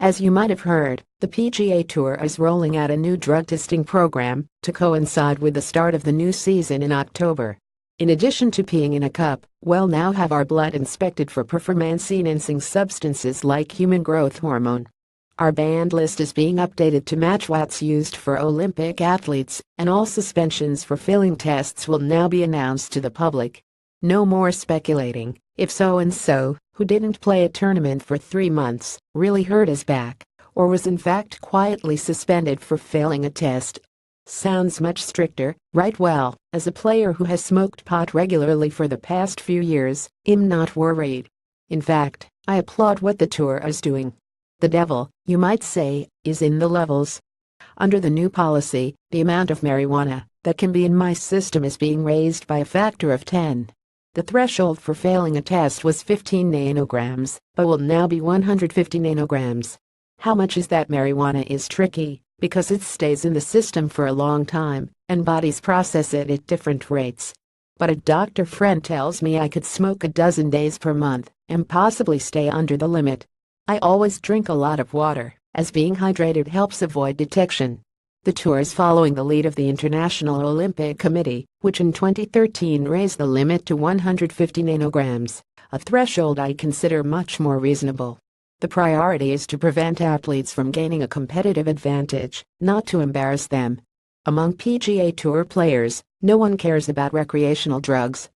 As you might have heard, the PGA Tour is rolling out a new drug testing program to coincide with the start of the new season in October. In addition to peeing in a cup, we'll now have our blood inspected for performance-enhancing substances like human growth hormone. Our banned list is being updated to match what's used for Olympic athletes, and all suspensions for failing tests will now be announced to the public. No more speculating if so-and-so, who didn't play a tournament for 3 months, really hurt his back, or was in fact quietly suspended for failing a test. Sounds much stricter, right? Well, as a player who has smoked pot regularly for the past few years, I'm not worried. In fact, I applaud what the tour is doing. The devil, you might say, is in the levels. Under the new policy, the amount of marijuana that can be in my system is being raised by a factor of 10. The threshold for failing a test was 15 nanograms, but will now be 150 nanograms. How much is that marijuana is tricky, because it stays in the system for a long time, and bodies process it at different rates. But a doctor friend tells me I could smoke a dozen days per month, and possibly stay under the limit. I always drink a lot of water, as being hydrated helps avoid detection. The tour is following the lead of the International Olympic Committee, which in 2013 raised the limit to 150 nanograms, a threshold I consider much more reasonable. The priority is to prevent athletes from gaining a competitive advantage, not to embarrass them. Among PGA Tour players, no one cares about recreational drugs.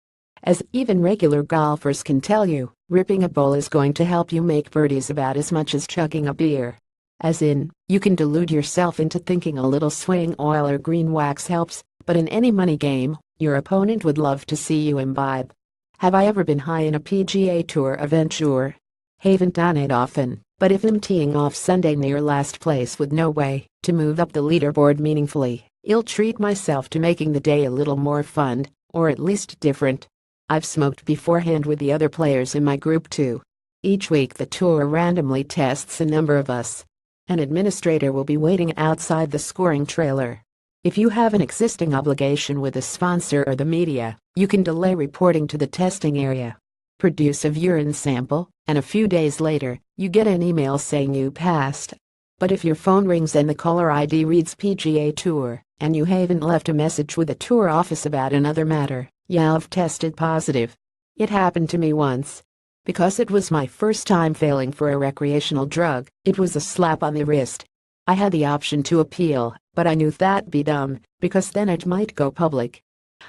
As even regular golfers can tell you, ripping a bowl is going to help you make birdies about as much as chugging a beer. As in, you can delude yourself into thinking a little swing oil or green wax helps, but in any money game, your opponent would love to see you imbibe. Have I ever been high in a PGA Tour event? Sure. Haven't done it often, but if I'm teeing off Sunday near last place with no way to move up the leaderboard meaningfully, I'll treat myself to making the day a little more fun, or at least different. I've smoked beforehand with the other players in my group too. Each week the tour randomly tests a number of us. An administrator will be waiting outside the scoring trailer. If you have an existing obligation with a sponsor or the media, you can delay reporting to the testing area. Produce a urine sample, and a few days later, you get an email saying you passed. But if your phone rings and the caller ID reads PGA Tour, and you haven't left a message with the tour office about another matter, you've tested positive. It happened to me once. Because it was my first time failing for a recreational drug, it was a slap on the wrist. I had the option to appeal, but I knew that'd be dumb, because then it might go public.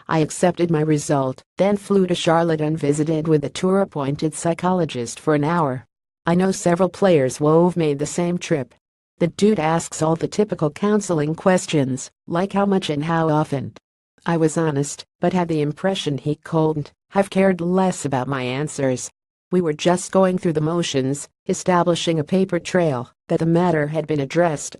I accepted my result, then flew to Charlotte and visited with a tour-appointed psychologist for an hour. I know several players who've made the same trip. The dude asks all the typical counseling questions, like how much and how often. I was honest, but had the impression he couldn't have cared less about my answers. We were just going through the motions, establishing a paper trail that the matter had been addressed.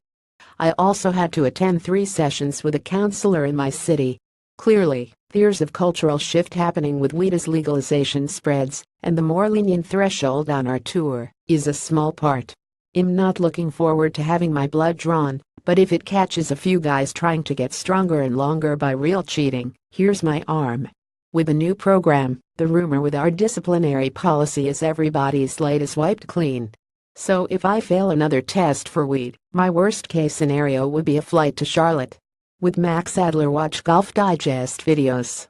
I also had to attend 3 sessions with a counselor in my city. Clearly, there's a cultural shift happening with weed as legalization spreads, and the more lenient threshold on our tour is a small part. I'm not looking forward to having my blood drawn, but if it catches a few guys trying to get stronger and longer by real cheating, here's my arm. With the new program, the rumor with our disciplinary policy is everybody's slate is wiped clean. So if I fail another test for weed, my worst case scenario would be a flight to Charlotte. With Max Adler, watch Golf Digest videos.